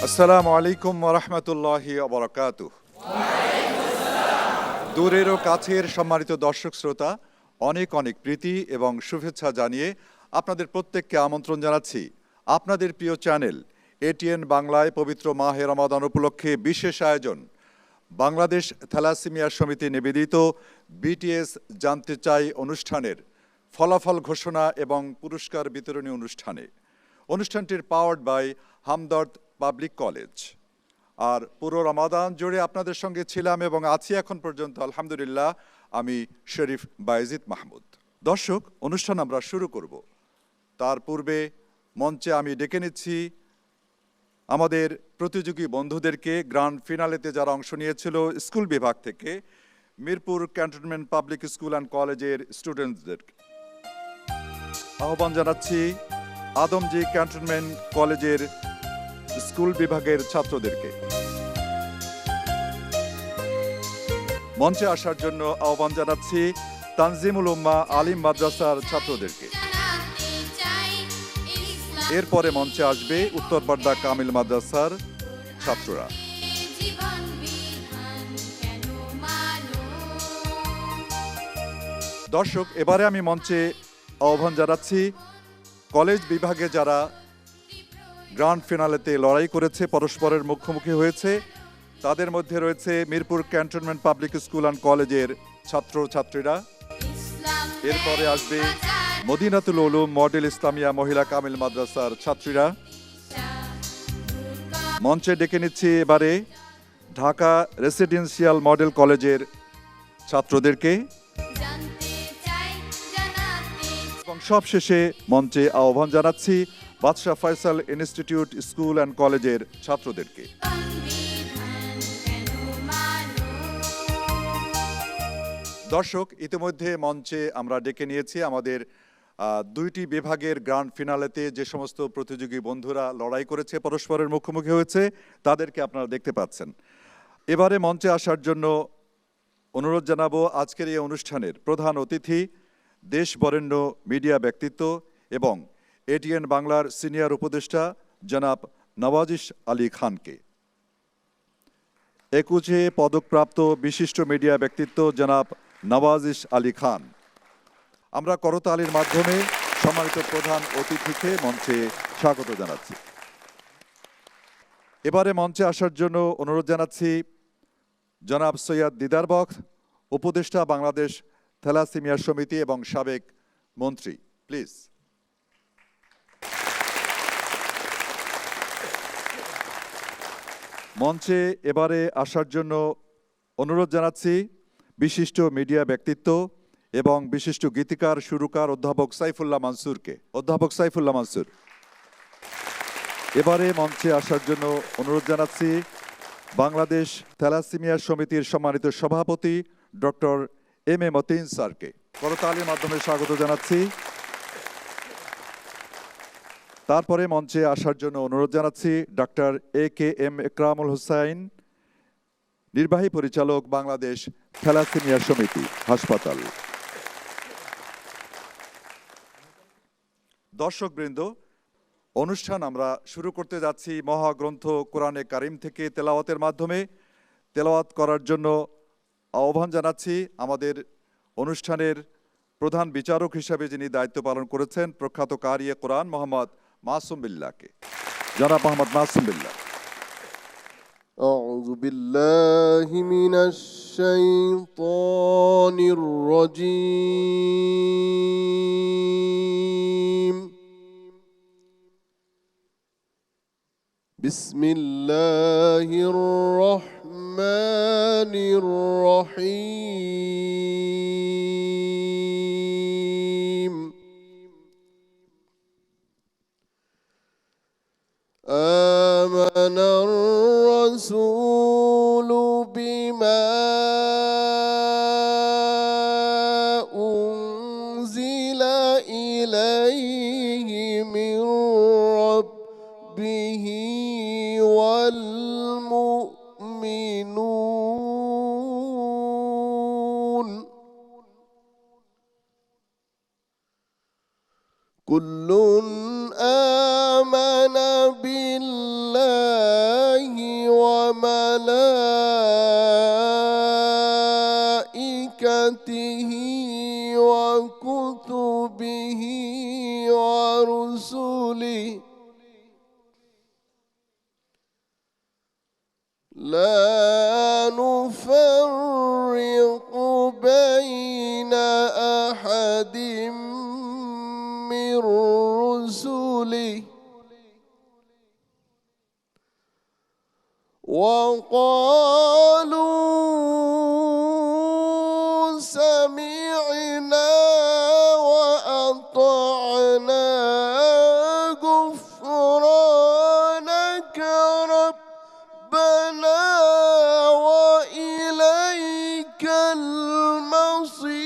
আসসালামু আলাইকুম ওয়া রাহমাতুল্লাহি ওয়া বারাকাতুহু। দূরের ও কাছের সম্মানিত দর্শক শ্রোতা, অনেক অনেক প্রীতি এবং শুভেচ্ছা জানিয়ে আপনাদের প্রত্যেককে আমন্ত্রণ জানাচ্ছি আপনাদের প্রিয় চ্যানেল এটিএন বাংলায় পবিত্র মাহে রমাদান উপলক্ষে বিশেষ আয়োজন বাংলাদেশ থ্যালাসেমিয়া সমিতি নিবেদিত বিটিএস জানতে চাই অনুষ্ঠানের ফলাফল ঘোষণা এবং পুরস্কার বিতরণী অনুষ্ঠানটির powered by Hamdard public college. আর পুরো রমাদান জুড়ে আপনাদের সঙ্গে ছিলাম এবং আছি এখন পর্যন্ত আলহামদুলিল্লাহ আমি শরীফ বায়েজিদ মাহমুদ। দর্শক, অনুষ্ঠান আমরা শুরু করব। তার পূর্বে মঞ্চে আমি ডেকে নিচ্ছি আমাদের প্রতিযোগী বন্ধুদেরকে, গ্র্যান্ড ফিনালেতে যারা অংশ নিয়েছিল স্কুল বিভাগ থেকে, Mirpur cantonment public school and কলেজের স্টুডেন্টসদেরকে আহ্বান জানাচ্ছি আদমজি ক্যান্টনমেন্ট কলেজের স্কুল বিভাগের ছাত্রদেরকে মঞ্চে আসার জন্য আহ্বান জানাচ্ছি তানজিমুল উম্মাহ আলিম মাদ্রাসার ছাত্রদেরকে। এরপরে মঞ্চে আসবে উত্তরবাড্ডা কামিল মাদ্রাসার ছাত্ররা। দর্শক, এবারে আমি মঞ্চে আহ্বান জানাচ্ছি কলেজ বিভাগে যারা গ্র্যান্ড ফিনালেতে লড়াই করেছে, পরস্পরের মুখোমুখি হয়েছে, তাদের মধ্যে রয়েছে Mirpur cantonment public school and কলেজের ছাত্রছাত্রীরা। এরপরে আসবে মদিনাতুল উলুম মডেল ইসলামিয়া মহিলা কামিল মাদ্রাসার ছাত্রীরা। মঞ্চে ডেকে নিচ্ছি এবারে ঢাকা রেসিডেন্সিয়াল মডেল কলেজের ছাত্রদেরকে এবং সবশেষে মঞ্চে আহ্বান জানাচ্ছি বাদশাহ ফয়সাল ইনস্টিটিউট স্কুল অ্যান্ড কলেজের ছাত্রদেরকে। দর্শক, ইতিমধ্যে মঞ্চে আমরা ডেকে নিয়েছি আমাদের দুইটি বিভাগের গ্র্যান্ড ফিনালেতে যে সমস্ত প্রতিযোগী বন্ধুরা লড়াই করেছে, পরস্পরের মুখোমুখি হয়েছে, তাদেরকে আপনারা দেখতে পাচ্ছেন। এবারে মঞ্চে আসার জন্য অনুরোধ জানাবো আজকের এই অনুষ্ঠানের প্রধান অতিথি, দেশ বরেণ্য মিডিয়া ব্যক্তিত্ব এবং এটিএন বাংলার সিনিয়র উপদেষ্টা জনাব নওয়াজিশ আলী খানকে। 21 পদকপ্রাপ্ত বিশিষ্ট মিডিয়া ব্যক্তিত্ব জনাব নওয়াজিশ আলী খান। আমরা করতালির মাধ্যমে সম্মানিত প্রধান অতিথিকে মঞ্চে স্বাগত জানাচ্ছি। এবারে মঞ্চে আসার জন্য অনুরোধ জানাচ্ছি জনাব সৈয়দ দিদার বক্স, উপদেষ্টা বাংলাদেশ থ্যালাসেমিয়া সমিতি এবং সাবেক মন্ত্রী। প্লিজ। মঞ্চে এবারে আসার জন্য অনুরোধ জানাচ্ছি বিশিষ্ট মিডিয়া ব্যক্তিত্ব এবং বিশিষ্ট গীতিকার সুরকার অধ্যাপক সাইফুল্লাহ মানসুরকে। অধ্যাপক সাইফুল্লাহ মানসুর। এবারে মঞ্চে আসার জন্য অনুরোধ জানাচ্ছি বাংলাদেশ থ্যালাসেমিয়া সমিতির সম্মানিত সভাপতি ডক্টর এম এ মতিন স্যারকে করতালির মাধ্যমে স্বাগত জানাচ্ছি। তারপরে মঞ্চে আসার জন্য অনুরোধ জানাচ্ছি doctor A K M Ekramul Hussain, নির্বাহী পরিচালক বাংলাদেশ থ্যালাসেমিয়া সমিতি হাসপাতাল। দর্শকবৃন্দ, অনুষ্ঠান আমরা শুরু করতে যাচ্ছি মহাগ্রন্থ কোরআনে কারিম থেকে তেলাওয়াতের মাধ্যমে। তেলাওয়াত করার জন্য আহ্বান জানাচ্ছি আমাদের অনুষ্ঠানের প্রধান বিচারক হিসাবে যিনি দায়িত্ব পালন করেছেন প্রখ্যাত কারিয়ে কোরআন মোহাম্মদ মাসুম বিল্লাহকে। জনাব মোহাম্মদ মাসুম বিল্লাহ। أعوذ بالله من الشيطان الرجيم. بسم الله الرحمن الرحيم. آمن الرسول بما أنزل إليه من ربه والمؤمنون كل آمن بالله وملائكته وكتبه ورسله لا نفرق بين أحد من رسله وقالوا سمعنا وأطعنا غفرانك ربنا وإليك المصير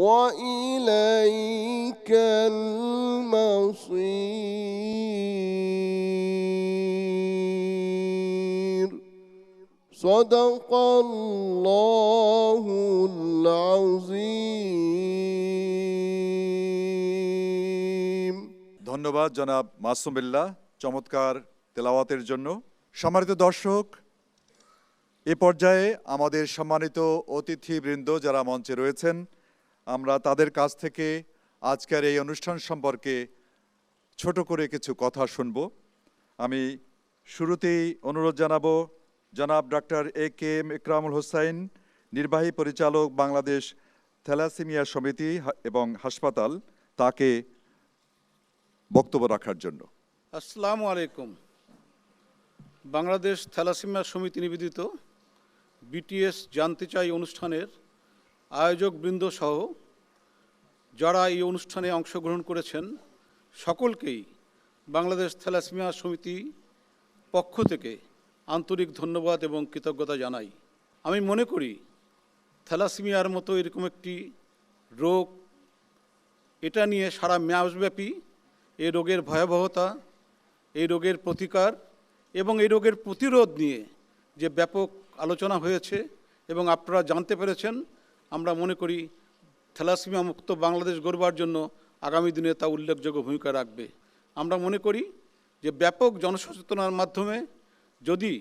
وإليك المصير صدق الله العظيم ধন্যবাদ জনাব মাসুম বিল্লাহ চমৎকার তেলাওয়াতের জন্য। সম্মানিত দর্শক, এ পর্যায়ে আমাদের সম্মানিত অতিথিবৃন্দ যারা মঞ্চে রয়েছেন, আমরা তাদের কাছ থেকে আজকের এই অনুষ্ঠান সম্পর্কে ছোট করে কিছু কথা শুনব। আমি শুরুতেই অনুরোধ জানাবো জনাব ডক্টর এ.কে.এম. ইকরামুল হোসাইন, নির্বাহী পরিচালক বাংলাদেশ থ্যালাসেমিয়া সমিতি এবং হাসপাতাল, তাকে বক্তব্য রাখার জন্য। আসসালামু আলাইকুম। বাংলাদেশ থ্যালাসেমিয়া সমিতি নিবেদিত বিটিএস জানতে চাই অনুষ্ঠানের আয়োজকবৃন্দ সহ যারা এই অনুষ্ঠানে অংশগ্রহণ করেছেন সকলকেই বাংলাদেশ থ্যালাসেমিয়া সমিতি পক্ষ থেকে আন্তরিক ধন্যবাদ এবং কৃতজ্ঞতা জানাই। আমি মনে করি থ্যালাসেমিয়ার মতো এরকম একটি রোগ, এটা নিয়ে সারা মাসব্যাপী এই রোগের ভয়াবহতা, এই রোগের প্রতিকার এবং এই রোগের প্রতিরোধ নিয়ে যে ব্যাপক আলোচনা হয়েছে এবং আপনারা জানতে পেরেছেন, আমরা মনে করি থ্যালাসেমিয়া মুক্ত বাংলাদেশ গড়বার জন্য আগামী দিনে তা উল্লেখযোগ্য ভূমিকা রাখবে। আমরা মনে করি যে ব্যাপক জনসচেতনার মাধ্যমে যদি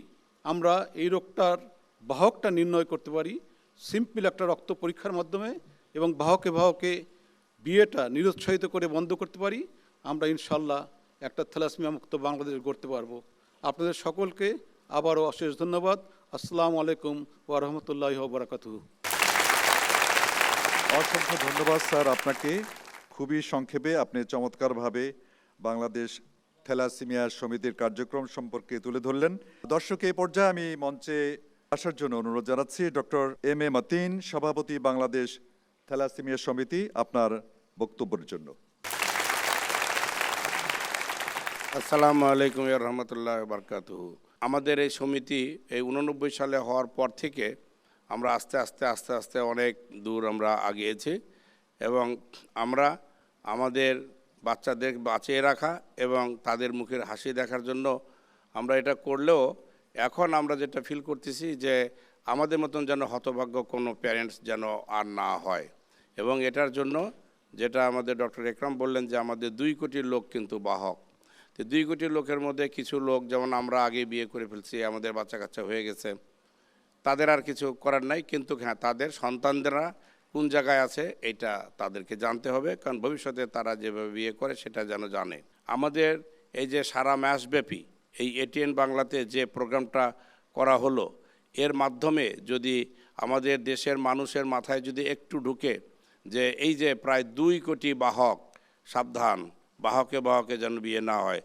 আমরা এই রোগটার বাহকটা নির্ণয় করতে পারি, সিম্পল একটা রক্ত পরীক্ষার মাধ্যমে, এবং বাহকে বিয়েটা নিরুৎসাহিত করে বন্ধ করতে পারি, আমরা ইনশাল্লাহ একটা থ্যালাসেমিয়া মুক্ত বাংলাদেশ গড়তে পারবো। আপনাদের সকলকে আবারও অশেষ ধন্যবাদ। আসসালামু আলাইকুম ওয়া রাহমাতুল্লাহি ওয়া বারাকাতুহু। অসংখ্য ধন্যবাদ স্যার আপনাকে। খুবই সংক্ষেপে আপনি চমৎকারভাবে বাংলাদেশ থ্যালাসেমিয়া সমিতির কার্যক্রম সম্পর্কে তুলে ধরলেন। দর্শক, এই পর্যায়ে আমি মঞ্চে আসার জন্য অনুরোধ জানাচ্ছি ডক্টর এম.এ. মতিন, সভাপতি বাংলাদেশ থ্যালাসেমিয়া সমিতি, আপনার বক্তব্যের জন্য। আসসালামু আলাইকুম ওয়া রাহমাতুল্লাহি ওয়া বারাকাতুহু। আমাদের এই সমিতি এই 89 সালে হওয়ার পর থেকে আমরা আস্তে আস্তে অনেক দূর আমরা আগিয়েছি, এবং আমরা আমাদের বাচ্চাদের বাঁচিয়ে রাখা এবং তাদের মুখের হাসি দেখার জন্য আমরা এটা করলেও এখন আমরা যেটা ফিল করতেছি যে আমাদের মতন যেন হতভাগ্য কোনো প্যারেন্টস যেন আর না হয়, এবং এটার জন্য যেটা আমাদের ডক্টর একরাম বললেন যে আমাদের 2 কোটি লোক কিন্তু বাহক। তো 2 কোটি লোকের মধ্যে কিছু লোক যেমন আমরা আগে বিয়ে করে ফেলছি, আমাদের বাচ্চা কাচ্চা হয়ে গেছে, তাদের আর কিছু করার নাই, কিন্তু হ্যাঁ তাদের সন্তানদেরা কোন জায়গায় আছে এটা তাদেরকে জানতে হবে, কারণ ভবিষ্যতে তারা যেভাবে বিয়ে করে সেটা যেন জানে। আমাদের এই যে সারা মাসব্যাপী এই এটিএন বাংলাতে যে প্রোগ্রামটা করা হলো, এর মাধ্যমে যদি আমাদের দেশের মানুষের মাথায় যদি একটু ঢুকে যে এই যে প্রায় 2 কোটি বাহক, সাবধান, বাহকে যেন বিয়ে না হয়।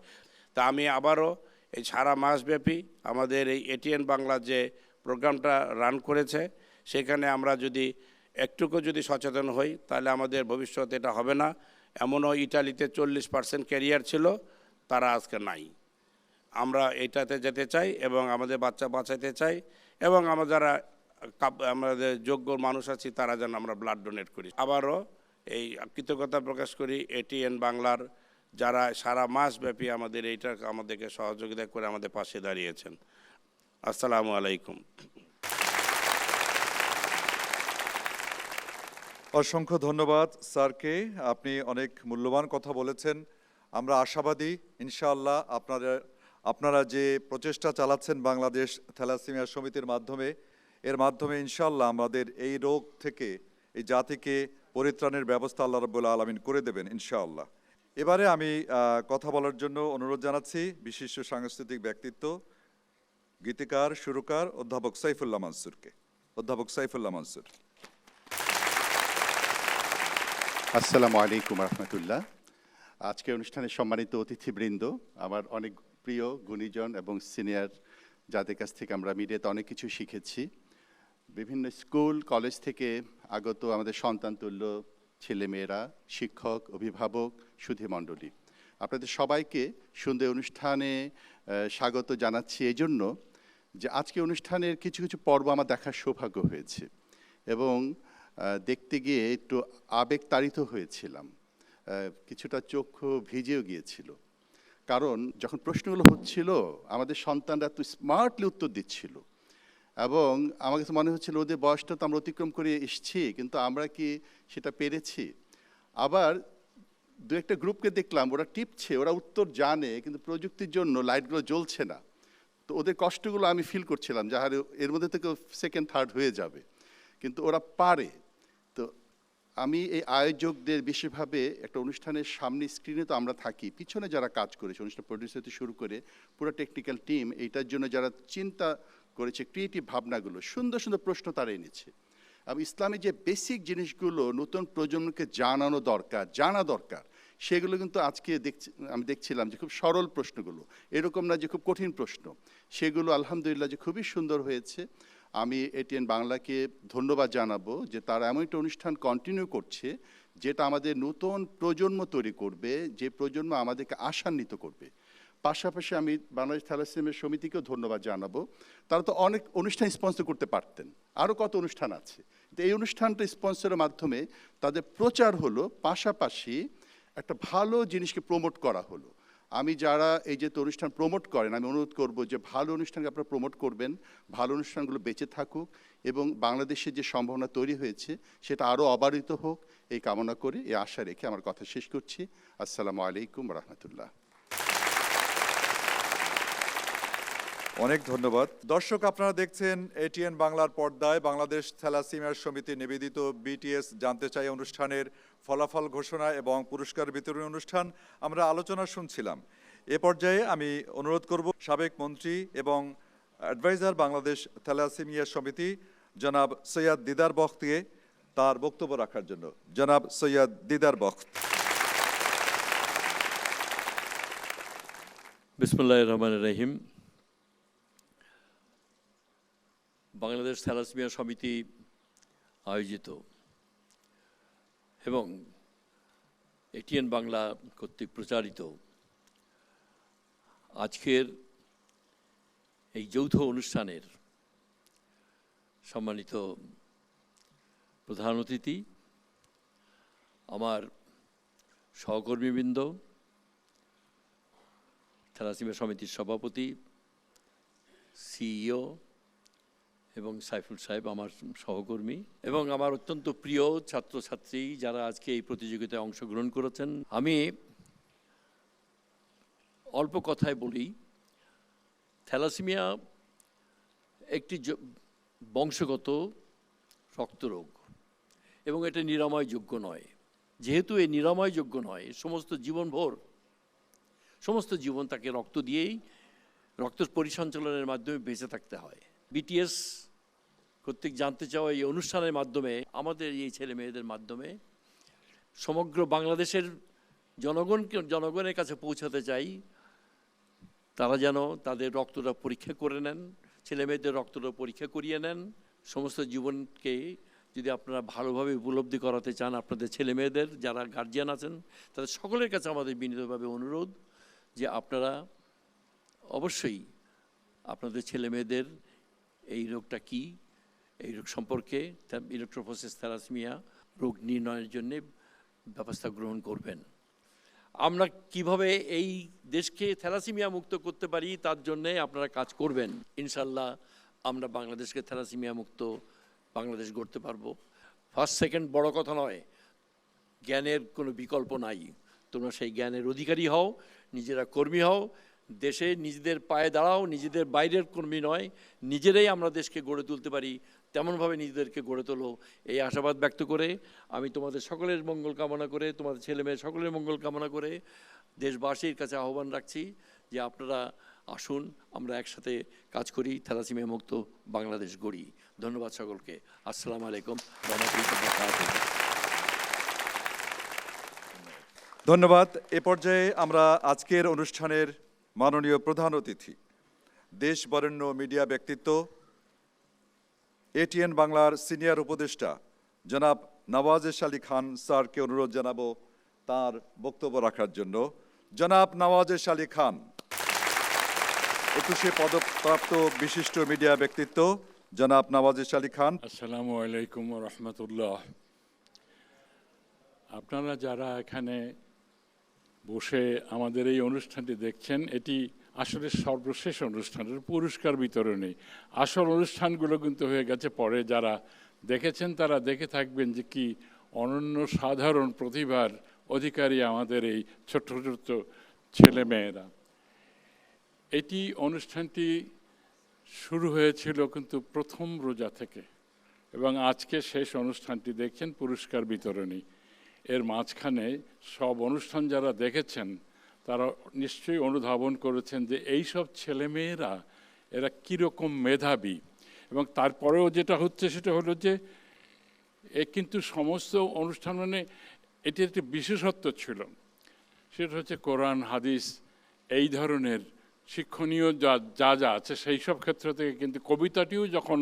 তা আমি আবারও এই সারা মাসব্যাপী আমাদের এই এটিএন বাংলা যে প্রোগ্রামটা রান করেছে, সেখানে আমরা যদি একটুকু যদি সচেতন হই তাহলে আমাদের ভবিষ্যতে এটা হবে না। এমনও ইটালিতে 40% ক্যারিয়ার ছিল, তারা আজকে নাই। আমরা এটাতে যেতে চাই এবং আমাদের বাচ্চা বাঁচাতে চাই, এবং আমরা যারা আমাদের যোগ্য মানুষ আছি তারা যেন আমরা ব্লাড ডোনেট করি। আবারও এই কৃতজ্ঞতা প্রকাশ করি এটিএন বাংলার যারা সারা মাসব্যাপী আমাদের এইটা আমাদেরকে সহযোগিতা করে আমাদের পাশে দাঁড়িয়েছেন। আসসালামু আলাইকুম। অসংখ্য ধন্যবাদ স্যারকে, আপনি অনেক মূল্যবান কথা বলেছেন। আমরা আশাবাদী ইনশাআল্লাহ আপনারা যে প্রচেষ্টা চালাচ্ছেন বাংলাদেশ থ্যালাসেমিয়া সমিতির মাধ্যমে, এর মাধ্যমে ইনশাআল্লাহ আমাদের এই রোগ থেকে, এই জাতিকে পরিত্রাণের ব্যবস্থা আল্লাহ রাব্বুল আলামিন করে দেবেন ইনশাআল্লাহ। এবারে আমি কথা বলার জন্য অনুরোধ জানাচ্ছি বিশিষ্ট সাংস্কৃতিক ব্যক্তিত্ব, গীতিকার, সুরকার অধ্যাপক সাইফুল্লাহ মানসুরকে। অধ্যাপক সাইফুল্লাহ মানসুর। আসসালামু আলাইকুম রহমতুল্লাহ। আজকে অনুষ্ঠানের সম্মানিত অতিথিবৃন্দ, আমার অনেক প্রিয় গুণীজন এবং সিনিয়র, যাদের কাছ থেকে আমরা মিডিয়াতে অনেক কিছু শিখেছি, বিভিন্ন স্কুল কলেজ থেকে আগত আমাদের সন্তানতুল্য ছেলেমেয়েরা, শিক্ষক, অভিভাবক, সুধীমণ্ডলী, আপনাদের সবাইকে সুন্দর অনুষ্ঠানে স্বাগত জানাচ্ছি এই জন্য যে আজকে অনুষ্ঠানের কিছু কিছু পর্ব আমার দেখার সৌভাগ্য হয়েছে এবং দেখতে গিয়ে একটু আবেগতাড়িত হয়েছিলাম, কিছুটা চক্ষু ভিজেও গিয়েছিল। কারণ যখন প্রশ্নগুলো হচ্ছিল আমাদের সন্তানরা এত স্মার্টলি উত্তর দিচ্ছিল এবং আমার কাছে মনে হচ্ছিল ওদের বয়সটা তো আমরা অতিক্রম করে এসেছি, কিন্তু আমরা কি সেটা পেরেছি? আবার দু একটা গ্রুপকে দেখলাম ওরা টিপছে, ওরা উত্তর জানে, কিন্তু প্রযুক্তির জন্য লাইটগুলো জ্বলছে না। তো ওদের কষ্টগুলো আমি ফিল করছিলাম, যাহার এর মধ্যে থেকে সেকেন্ড থার্ড হয়ে যাবে, কিন্তু ওরা পারে। তো আমি এই আয়োজকদের বিশেষভাবে একটা অনুষ্ঠানের সামনে স্ক্রিনে তো আমরা থাকি, পিছনে যারা কাজ করেছে, অনুষ্ঠান প্রডিউসার থেকে শুরু করে পুরো টেকনিক্যাল টিম, এইটার জন্য যারা চিন্তা করেছে, ক্রিয়েটিভ ভাবনাগুলো, সুন্দর সুন্দর প্রশ্ন তারা এনেছে। এবং ইসলামী যে বেসিক জিনিসগুলো নতুন প্রজন্মকে জানা দরকার, সেগুলো কিন্তু আজকে আমি দেখছিলাম যে খুব সরল প্রশ্নগুলো, এরকম না যে খুব কঠিন প্রশ্ন, সেগুলো আলহামদুলিল্লাহ যে খুবই সুন্দর হয়েছে। আমি এটিএন বাংলাকে ধন্যবাদ জানাবো যে তারা এমন একটা অনুষ্ঠান কন্টিনিউ করছে যেটা আমাদের নতুন প্রজন্ম তৈরি করবে, যে প্রজন্ম আমাদেরকে আশান্বিত করবে। পাশাপাশি আমি বাংলাদেশ থ্যালাসেমিয়া সমিতিকেও ধন্যবাদ জানাবো, তারা তো অনেক অনুষ্ঠান স্পন্সর করতে পারতেন, আরও কত অনুষ্ঠান আছে, তো এই অনুষ্ঠানটা স্পন্সরের মাধ্যমে তাদের প্রচার হলো, পাশাপাশি একটা ভালো জিনিসকে প্রমোট করা হলো। আমি যারা এই যে অনুষ্ঠান প্রমোট করেন, আমি অনুরোধ করব যে ভালো অনুষ্ঠানকে আপনারা প্রমোট করবেন, ভালো অনুষ্ঠানগুলো বেঁচে থাকুক এবং বাংলাদেশে যে সম্ভাবনা তৈরি হয়েছে সেটা আরও অবারিত হোক, এই কামনা করে, এই আশা রেখে আমার কথা শেষ করছি। আসসালামু আলাইকুম রহমতুল্লাহ। অনেক ধন্যবাদ। দর্শক, আপনারা দেখছেন এটিএন বাংলার পর্দায় বাংলাদেশ থ্যালাসেমিয়া সমিতি নিবেদিত বিটিএস জানতে চাই অনুষ্ঠানের ফলাফল ঘোষণা এবং পুরস্কার বিতরণ অনুষ্ঠান। আমরা আলোচনা শুনছিলাম। এ পর্যায়ে আমি অনুরোধ করব সাবেক মন্ত্রী এবং অ্যাডভাইজার বাংলাদেশ থ্যালাসেমিয়া সমিতি জনাব সৈয়দ দিদার বখতকে তার বক্তব্য রাখার জন্য। জনাব সৈয়দ দিদার বখত। বিসমিল্লাহির রহমানির রহিম। বাংলাদেশ থ্যালাসেমিয়া সমিতি আয়োজিত এবং এটিএন বাংলা কর্তৃক প্রচারিত আজকের এই যৌথ অনুষ্ঠানের সম্মানিত প্রধান অতিথি, আমার সহকর্মীবৃন্দ, থ্যালাসেমিয়া সমিতির সভাপতি, সিইও এবং সাইফুল সাহেব আমার সহকর্মী, এবং আমার অত্যন্ত প্রিয় ছাত্রছাত্রী যারা আজকে এই প্রতিযোগিতায় অংশগ্রহণ করেছেন। আমি অল্প কথায় বলি, থ্যালাসেমিয়া একটি বংশগত রক্তরোগ এবং এটা নিরাময়যোগ্য নয়। যেহেতু এই নিরাময়যোগ্য নয়, সমস্ত জীবন তাকে রক্ত দিয়েই, রক্ত পরিসঞ্চালনের মাধ্যমে বেঁচে থাকতে হয়। বিটিএস কর্তৃক জানতে চাওয়া এই অনুষ্ঠানের মাধ্যমে, আমাদের এই ছেলে মেয়েদের মাধ্যমে সমগ্র বাংলাদেশের জনগণের কাছে পৌঁছাতে চাই, তারা যেন তাদের রক্তটা পরীক্ষা করে নেন, ছেলে মেয়েদের রক্তটা পরীক্ষা করিয়ে নেন। সমস্ত জীবনকে যদি আপনারা ভালোভাবে উপলব্ধি করাতে চান, আপনাদের ছেলে মেয়েদের যারা গার্জিয়ান আছেন তাদের সকলের কাছে আমাদের বিনীতভাবে অনুরোধ যে আপনারা অবশ্যই আপনাদের ছেলে মেয়েদের এই রোগটা কী, এই রোগ সম্পর্কে, ইলেকট্রোফোরেসিস থ্যালাসেমিয়া রোগ নির্ণয়ের জন্যে ব্যবস্থা গ্রহণ করবেন। আমরা কিভাবে এই দেশকে থ্যালাসেমিয়া মুক্ত করতে পারি তার জন্যে আপনারা কাজ করবেন। ইনশাল্লাহ আমরা বাংলাদেশকে থ্যালাসেমিয়া মুক্ত বাংলাদেশ গড়তে পারবো। ফার্স্ট সেকেন্ড বড় কথা নয়, জ্ঞানের কোনো বিকল্প নাই, তোমরা সেই জ্ঞানের অধিকারী হও, নিজেরা কর্মী হও, দেশে নিজেদের পায়ে দাঁড়াও, নিজেদের বাইরের কর্মী নয়, নিজেরাই আমরা দেশকে গড়ে তুলতে পারি তেমনভাবে নিজেদেরকে গড়ে তোলো, এই আশাবাদ ব্যক্ত করে আমি তোমাদের সকলের মঙ্গল কামনা করে, তোমাদের ছেলেমেয়ে সকলের মঙ্গল কামনা করে দেশবাসীর কাছে আহ্বান রাখছি যে আপনারা আসুন, আমরা একসাথে কাজ করি, থ্যালাসেমিয়া মুক্ত বাংলাদেশ গড়ি। ধন্যবাদ সকলকে। আসসালামু আলাইকুম ওয়া রাহমাতুল্লাহি ওয়া বারাকাতুহু। ধন্যবাদ। এ পর্যায়ে আমরা আজকের অনুষ্ঠানের মাননীয় প্রধান অতিথি, দেশ বরেণ্য মিডিয়া ব্যক্তিত্ব, এটিএন বাংলার সিনিয়র উপদেষ্টা জনাব নওয়াজেশ আলী খান স্যারকে অনুরোধ জানাবো তার বক্তব্য রাখার জন্য। জনাব নওয়াজেশ আলী খান, 21শে পদকপ্রাপ্ত বিশিষ্ট মিডিয়া ব্যক্তিত্ব জনাব নওয়াজেশ আলী খান। আসসালামু আলাইকুম রহমতুল্লাহ। আপনারা যারা এখানে বসে আমাদের এই অনুষ্ঠানটি দেখছেন, এটি আসলে সর্বশেষ অনুষ্ঠানের পুরস্কার বিতরণী। আসল অনুষ্ঠানগুলো কিন্তু হয়ে গেছে পরে। যারা দেখেছেন তারা দেখে থাকবেন যে কি অনন্য সাধারণ প্রতিভার অধিকারী আমাদের এই ছোট্ট ছোট্ট ছেলেমেয়েরা। এটি অনুষ্ঠানটি শুরু হয়েছিল কিন্তু প্রথম রোজা থেকে, এবং আজকে শেষ অনুষ্ঠানটি দেখছেন পুরস্কার বিতরণী। এর মাঝখানে সব অনুষ্ঠান যারা দেখেছেন তারা নিশ্চয়ই অনুধাবন করেছেন যে এই সব ছেলেমেয়েরা এরা কীরকম মেধাবী, এবং তারপরেও যেটা হচ্ছে সেটা হলো যে কিন্তু সমস্ত অনুষ্ঠান মানে এটি একটি বিশেষত্ব ছিল, সেটা হচ্ছে কোরআন হাদিস এই ধরনের শিক্ষণীয় যা যা আছে সেই সব ক্ষেত্র থেকে, কিন্তু কবিতাটিও যখন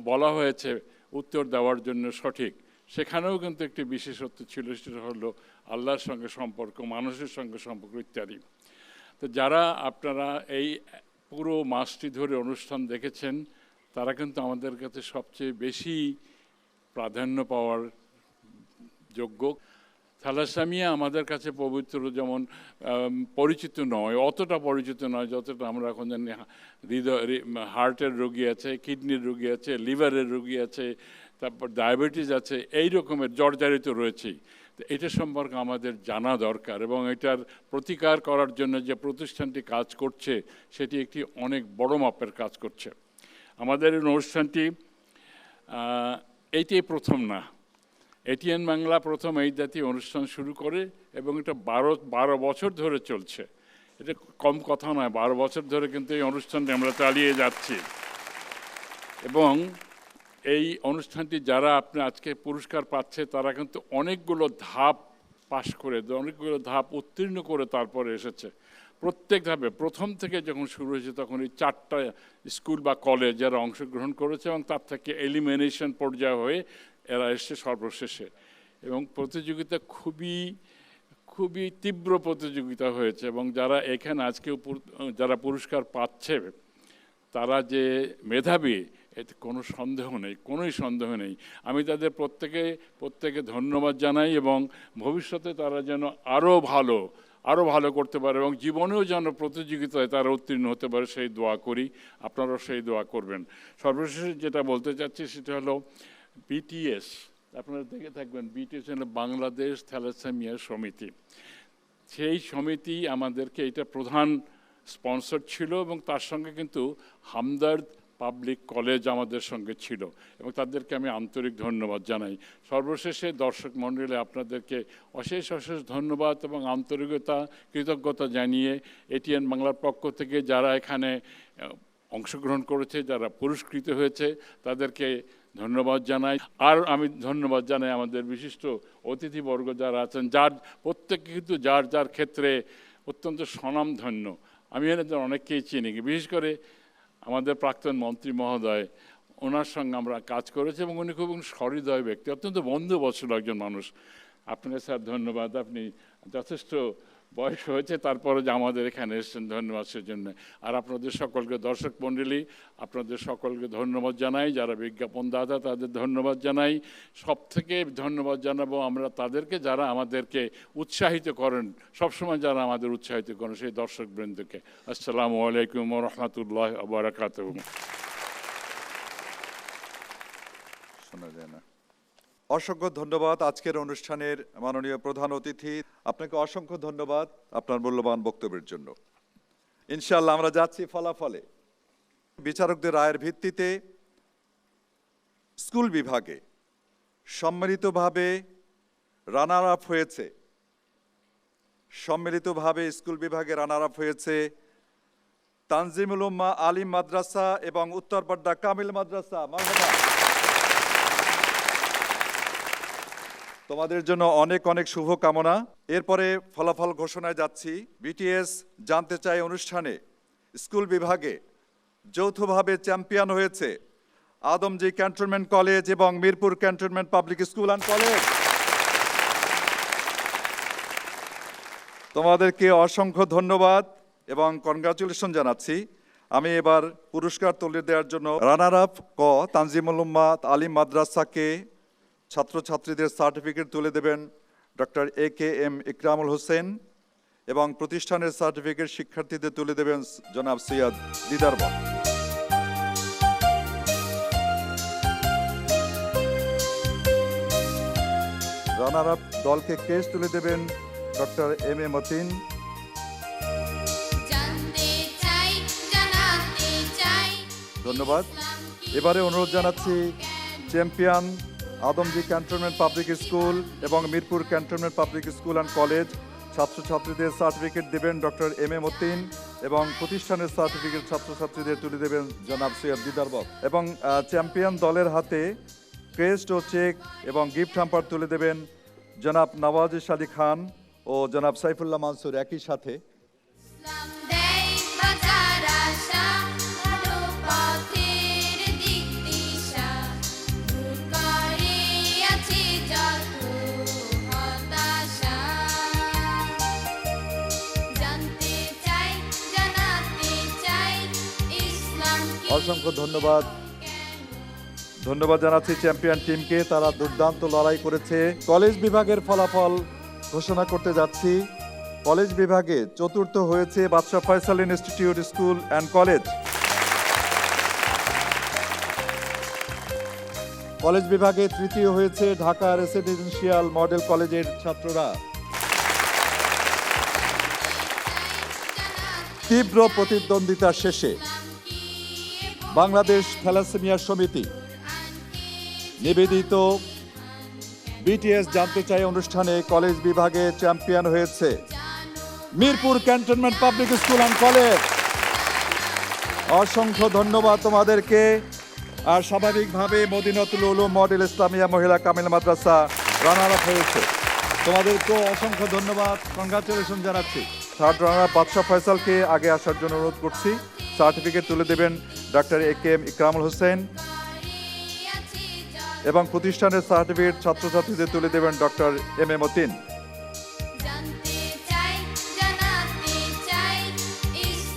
বলা হয়েছে উত্তর দেওয়ার জন্য সঠিক, সেখানেও কিন্তু একটি বিশেষত্ব ছিল, সেটা হলো আল্লাহর সঙ্গে সম্পর্ক, মানুষের সঙ্গে সম্পর্ক ইত্যাদি। তো যারা আপনারা এই পুরো মাসটি ধরে অনুষ্ঠান দেখেছেন তারা কিন্তু আমাদের কাছে সবচেয়ে বেশি প্রাধান্য পাওয়ার যোগ্য। থ্যালাসেমিয়া আমাদের কাছে পবিত্র যেমন পরিচিত নয়, অতটা পরিচিত নয় যতটা আমরা এখন জানি। হার্টের রোগী আছে, কিডনির রোগী আছে, লিভারের রোগী আছে, তারপর ডায়াবেটিস আছে, এই রকমের জর্জরিত রয়েছে। তো এটা সম্পর্কে আমাদের জানা দরকার, এবং এটার প্রতিকার করার জন্য যে প্রতিষ্ঠানটি কাজ করছে সেটি একটি অনেক বড় মাপের কাজ করছে। আমাদের এই অনুষ্ঠানটি এইটাই প্রথম না, এটিএন বাংলা প্রথম এই জাতীয় অনুষ্ঠান শুরু করে, এবং এটা 12 বছর ধরে চলছে। এটা কম কথা নয়, 12 বছর ধরে কিন্তু এই অনুষ্ঠানটি আমরা চালিয়ে যাচ্ছি। এবং এই অনুষ্ঠানটি যারা আপনি আজকে পুরস্কার পাচ্ছে তারা কিন্তু অনেকগুলো ধাপ পাশ করে, অনেকগুলো ধাপ উত্তীর্ণ করে তারপরে এসেছে। প্রত্যেক ধাপে প্রথম থেকে যখন শুরু হয়েছে তখন এই 4টা স্কুল বা কলেজ যারা অংশগ্রহণ করেছে, এবং তার থেকে এলিমিনেশন পর্যায়ে হয়ে এরা এসছে সর্বশেষে। এবং প্রতিযোগিতা খুবই তীব্র প্রতিযোগিতা হয়েছে, এবং যারা এখানে আজকে যারা পুরস্কার পাচ্ছে তারা যে মেধাবী এতে কোনো সন্দেহ নেই। আমি তাদের প্রত্যেকে ধন্যবাদ জানাই, এবং ভবিষ্যতে তারা যেন আরও ভালো করতে পারে, এবং জীবনেও যেন প্রতিযোগিতায় তারা উত্তীর্ণ হতে পারে সেই দোয়া করি। আপনারাও সেই দোয়া করবেন। সর্বশেষে যেটা বলতে চাচ্ছি সেটা হলো বিটিএস, আপনারা দেখে থাকবেন, বিটিএস হলো বাংলাদেশ থ্যালাসেমিয়া সমিতি। সেই সমিতি আমাদেরকে এটা প্রধান স্পন্সর ছিল, এবং তার সঙ্গে কিন্তু হামদর্দ পাবলিক কলেজ আমাদের সঙ্গে ছিল, এবং তাদেরকে আমি আন্তরিক ধন্যবাদ জানাই। সর্বশেষে দর্শক মণ্ডলী আপনাদেরকে অশেষ ধন্যবাদ এবং কৃতজ্ঞতা জানিয়ে এটিএন বাংলার পক্ষ থেকে যারা এখানে অংশগ্রহণ করেছে, যারা পুরস্কৃত হয়েছে তাদেরকে ধন্যবাদ জানাই। আর আমি ধন্যবাদ জানাই আমাদের বিশিষ্ট অতিথিবর্গ যারা আছেন, প্রত্যেকে কিন্তু যার ক্ষেত্রে অত্যন্ত স্বনামধন্য। আমি এনাদের অনেককেই চিনি, বিশেষ করে আমাদের প্রাক্তন মন্ত্রী মহোদয়, ওনার সঙ্গে আমরা কাজ করেছি, এবং উনি খুব সহৃদয় ব্যক্তি, অত্যন্ত বন্ধুবৎসল একজন মানুষ। আপনাকে স্যার ধন্যবাদ, আপনি যথেষ্ট বয়স হয়েছে তারপরে যে আমাদের এখানে এসেছেন, ধন্যবাদ সেজন্য। আর আপনাদের সকলকে দর্শক মণ্ডলী আপনাদের সকলকে ধন্যবাদ জানাই, যারা বিজ্ঞাপনদাতা তাদের ধন্যবাদ জানাই। সবথেকে ধন্যবাদ জানাবো আমরা তাদেরকে যারা আমাদেরকে উৎসাহিত করেন, সবসময় যারা আমাদের উৎসাহিত করেন সেই দর্শকবৃন্দকে। আসসালামু আলাইকুম ওয়া রাহমাতুল্লাহি ওয়া বারাকাতুহু। শোনা যায় না। অসংখ্য ধন্যবাদ আজকের অনুষ্ঠানের মাননীয় প্রধান অতিথি, আপনাকে অসংখ্য ধন্যবাদ আপনার মূল্যবান বক্তব্যের জন্য। ইনশাআল্লাহ আমরা যাচ্ছি ফলাফলে। বিচারকদের রায়ের ভিত্তিতে স্কুল বিভাগে সম্মিলিতভাবে রানার আপ হয়েছে, স্কুল বিভাগে রানার আপ হয়েছে তানজিমুল উম্মাহ আলিম মাদ্রাসা এবং উত্তরপাড্ডা কামিল মাদ্রাসা। মারহাবা। তোমাদের জন্য অনেক অনেক শুভকামনা। এরপরে ফলাফল ঘোষণায় যাচ্ছি। বিটিএস জানতে চাই অনুষ্ঠানে স্কুল বিভাগে যৌথভাবে চ্যাম্পিয়ন হয়েছে আদমজী ক্যান্টনমেন্ট কলেজ এবং Mirpur cantonment public school and college. তোমাদেরকে অসংখ্য ধন্যবাদ এবং কনগ্রাচুলেশন জানাচ্ছি। আমি এবার পুরস্কার তুলে দেওয়ার জন্য রানার আপ ক তানজিমুল উম্মাহ আলিম মাদ্রাসাকে ছাত্রছাত্রীদের সার্টিফিকেট তুলে দেবেন ডক্টর AKM ইকরামুল হোসেন এবং প্রতিষ্ঠানের সার্টিফিকেট শিক্ষার্থীদের তুলে দেবেন জনাব সৈয়দ দিদার বক। রানার আপ দলকে কেস তুলে দেবেন ডক্টর MA মতিন। ধন্যবাদ। এবারে অনুরোধ জানাচ্ছি champion Adamjee cantonment public school এবং Mirpur cantonment public school and college ছাত্রছাত্রীদের সার্টিফিকেট দেবেন ডক্টর MA মতিন এবং প্রতিষ্ঠানের সার্টিফিকেট ছাত্রছাত্রীদের তুলে দেবেন জনাব সৈয়দ দিদার বক। এবং চ্যাম্পিয়ন দলের হাতে ক্রেস্ট ও চেক এবং গিফট হ্যাম্পার তুলে দেবেন জনাব নওয়াজিশ আলী খান ও জনাব সাইফুল্লাহ মানসুর একই সাথে। অসংখ্য ধন্যবাদ জানাচ্ছি চ্যাম্পিয়ন টিমকে, তারা দুর্দান্ত লড়াই করেছে। কলেজ বিভাগের ফলাফল ঘোষণা করতে যাচ্ছি। কলেজ বিভাগে চতুর্থ হয়েছে বাদশাহ Faisal institute school and college. College বিভাগে তৃতীয় হয়েছে ঢাকা রেসিডেন্সিয়াল মডেল কলেজের ছাত্ররা। তীব্র প্রতিদ্বন্দ্বিতা শেষে বাংলাদেশ থ্যালাসেমিয়া সমিতি নিবেদিত বিটিএস জানতে চাই অনুষ্ঠানে কলেজ বিভাগে চ্যাম্পিয়ন হয়েছে Mirpur cantonment public school and college. অসংখ্য ধন্যবাদ তোমাদেরকে। আর স্বাভাবিকভাবে মদিনাতুল উলুম মডেল ইসলামিয়া মহিলা কামিল মাদ্রাসা রানার আপ হয়েছে। তোমাদেরকেও অসংখ্য ধন্যবাদ, কংগ্রাচুলেশন জানাচ্ছি। থার্ড রানার আপ বাদশাহ ফয়সালকে আগে আসার জন্য অনুরোধ করছি। সার্টিফিকেট তুলে দেবেন ডক্টর AKM ইকরামুল হোসেন এবং প্রতিষ্ঠানের সার্টিফিকেট ছাত্রছাত্রীদের তুলে দেবেন ডক্টর MA মতিন।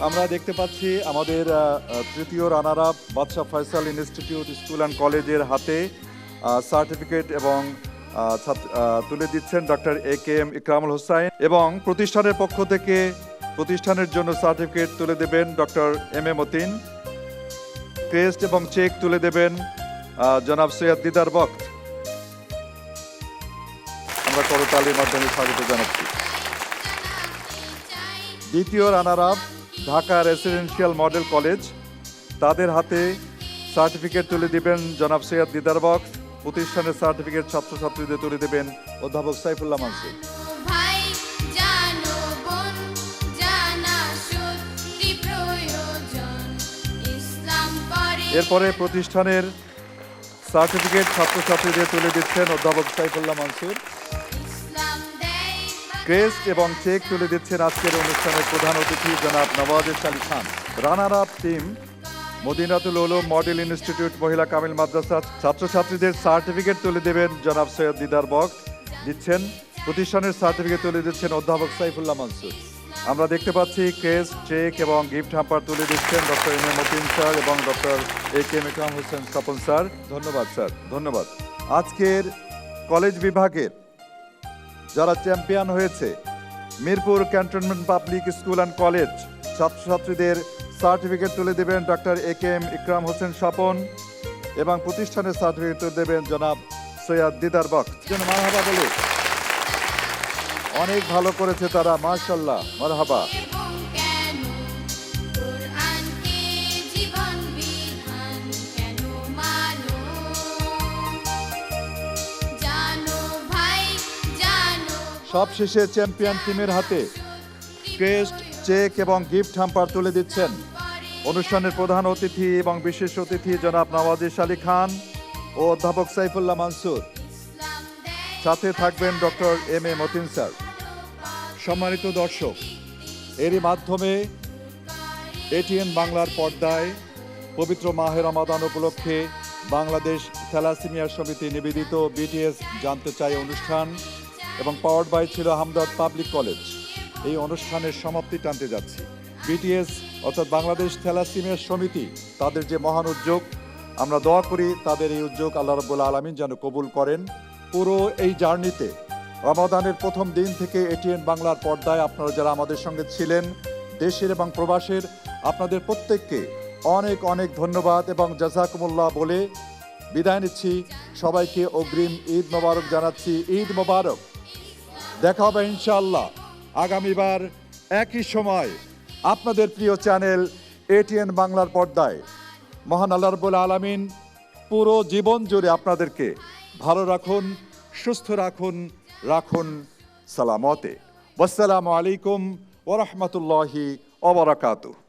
আমরা দেখতে পাচ্ছি আমাদের তৃতীয় রানার আপ বাদশাহ ফয়সাল ইনস্টিটিউট স্কুল অ্যান্ড কলেজের হাতে সার্টিফিকেট এবং তুলে দিচ্ছেন ডক্টর AKM ইকরামুল হোসেন এবং প্রতিষ্ঠানের পক্ষ থেকে প্রতিষ্ঠানের জন্য সার্টিফিকেট তুলে দেবেন ডক্টর MA মতিন। ক্রেস্ট এবং চেক তুলে দেবেন জনাব সৈয়দ দিদার বক। আমরা করতালির মাধ্যমে স্বাগত জানাচ্ছি। দ্বিতীয় runner up Dhaka residential model college, তাদের হাতে সার্টিফিকেট তুলে দিবেন জনাব সৈয়দ দিদার বক। প্রতিষ্ঠানের সার্টিফিকেট ছাত্রছাত্রীদের তুলে দেবেন অধ্যাপক সাইফুল্লাহ মানসুর। এরপরে প্রতিষ্ঠানের সার্টিফিকেট ছাত্রছাত্রীদের তুলে দিচ্ছেন অধ্যাপক সাইফুল্লাহ মানসুর। ক্রেস্ট এবং চেক তুলে দিচ্ছেন আজকের অনুষ্ঠানের প্রধান অতিথি জনাব Nawazish Ali Khan. Runner up team Madinatul Ulum model institute মহিলা কামিল মাদ্রাসা ছাত্রছাত্রীদের সার্টিফিকেট তুলে দেবেন জনাব সৈয়দ দিদার বক দিচ্ছেন। প্রতিষ্ঠানের সার্টিফিকেট তুলে দিচ্ছেন অধ্যাপক সাইফুল্লাহ মানসুর। আমরা দেখতে পাচ্ছি ক্রেস্ট, চেক এবং গিফট হ্যাম্পার তুলে দিচ্ছেন ডক্টর MA মতিন স্যার এবং ডক্টর AKM ইকরাম হোসেন স্বপন স্যার। ধন্যবাদ স্যার, ধন্যবাদ। আজকের কলেজ বিভাগের যারা চ্যাম্পিয়ন হয়েছে Mirpur cantonment public school and college ছাত্রছাত্রীদের সার্টিফিকেট তুলে দেবেন ডক্টর AKM ইকরাম হোসেন স্বপন এবং প্রতিষ্ঠানের সার্টিফিকেট তুলে দেবেন জনাব সৈয়দ দিদার বক্ত যেন মারহাবা বলে। অনেক ভালো করেছে তারা, মাশাআল্লাহ, মারহাবা। এবং কেন কোরআনকে জীবন বিধান কেন মানো জানো ভাই জানো সবশেষে চ্যাম্পিয়ন টিমের হাতে ক্রেস্ট, চেক এবং গিফট হ্যাম্পার তুলে দিচ্ছেন অনুষ্ঠানের প্রধান অতিথি এবং বিশেষ অতিথি জনাব নওয়াজিশ আলী খান ও অধ্যাপক সাইফুল্লাহ মানসুর। সাথে থাকবেন doctor M A Matin sir. সম্মানিত দর্শক, এরই মাধ্যমে এটিএন বাংলার পর্দায় পবিত্র মাহে রমাদান উপলক্ষে বাংলাদেশ থ্যালাসেমিয়া সমিতি নিবেদিত বিটিএস জানতে চাই অনুষ্ঠান এবং পাওয়ার্ড বাই ছিল হামদর্দ পাবলিক কলেজ, এই অনুষ্ঠানের সমাপ্তি টানতে যাচ্ছি। বিটিএস অর্থাৎ বাংলাদেশ থ্যালাসেমিয়া সমিতি, তাদের যে মহান উদ্যোগ, আমরা দোয়া করি তাদের এই উদ্যোগ আল্লাহ রাব্বুল আলামিন যেন কবুল করেন। পুরো এই জার্নিতে রমাদানের প্রথম দিন থেকে এটিএন বাংলার পর্দায় আপনারা যারা আমাদের সঙ্গে ছিলেন, দেশের এবং প্রবাসের, আপনাদের প্রত্যেককে অনেক অনেক ধন্যবাদ এবং জাযাকুমুল্লাহ বলে বিদায় নিচ্ছি। সবাইকে অগ্রিম ঈদ মোবারক জানাচ্ছি। ঈদ মোবারক। দেখা হবে ইনশাআল্লাহ আগামীবার একই সময় আপনাদের প্রিয় চ্যানেল এটিএন বাংলার পর্দায়। মহান আল্লাহ রাব্বুল আলামিন পুরো জীবন জুড়ে আপনাদেরকে ভালো রাখুন, সুস্থ রাখুন, রাখুন সালামতে। ওয়াসসালামু আলাইকুম ওয়া রাহমাতুল্লাহি ওয়া বারাকাতুহু।